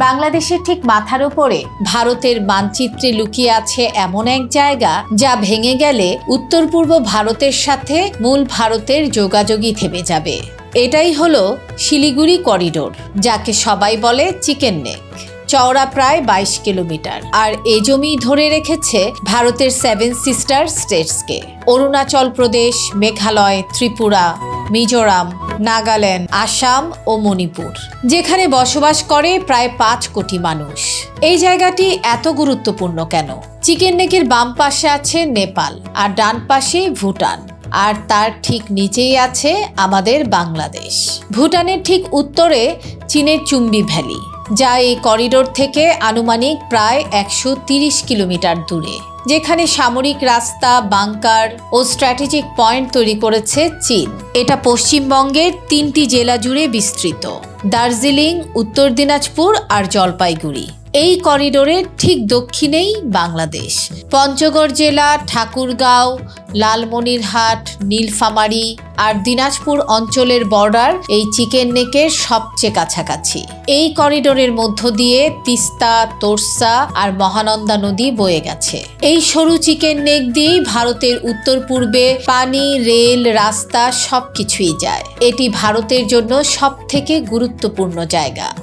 বাংলাদেশের ঠিক মাথার উপরে ভারতের মানচিত্রে লুকিয়ে আছে এমন এক জায়গা যা ভেঙে গেলে উত্তর পূর্ব ভারতের সাথে মূল ভারতের যোগাযোগই থেমে যাবে। এটাই হলো শিলিগুড়ি করিডোর, যাকে সবাই বলে চিকেন নেক। চওড়া প্রায় 22 কিলোমিটার, আর এই জমি ধরে রেখেছে ভারতের 7 সিস্টার স্টেটসকে: অরুণাচল প্রদেশ, মেঘালয়, ত্রিপুরা, মিজোরাম, নাগাল্যান্ড, আসাম ও মণিপুর, যেখানে বসবাস করে প্রায় 5 কোটি মানুষ। এই জায়গাটি এত গুরুত্বপূর্ণ কেন? চিকেন নেকের বাম পাশে আছে নেপাল, আর ডান পাশে ভুটান, আর তার ঠিক নিচেই আছে আমাদের বাংলাদেশ। ভুটানের ঠিক উত্তরে চীনের চুম্বি ভ্যালি, যা এই করিডোর থেকে আনুমানিক প্রায় 130 কিলোমিটার দূরে, যেখানে সামরিক রাস্তা, বাংকার ও স্ট্র্যাটেজিক পয়েন্ট তৈরি করেছে চীন। এটা পশ্চিমবঙ্গের 3টি জেলা জুড়ে বিস্তৃত: দার্জিলিং, উত্তর দিনাজপুর আর জলপাইগুড়ি। এই করিডোরের ঠিক দক্ষিণেই বাংলাদেশ। পঞ্চগড় জেলা, ঠাকুরগাঁও, লালমনিরহাট, নীলফামারী আর দিনাজপুর অঞ্চলের বর্ডার এই চিকেন নেকের সবচেয়ে কাছাকাছি। এই করিডোরের মধ্য দিয়ে তিস্তা, তোরসা আর মহানন্দা নদী বয়ে গেছে। এই সরু চিকেন নেক দিয়েই ভারতের উত্তর পূর্বে পানি, রেল, রাস্তা সবকিছুই যায়। এটি ভারতের জন্য সবথেকে গুরুত্বপূর্ণ জায়গা।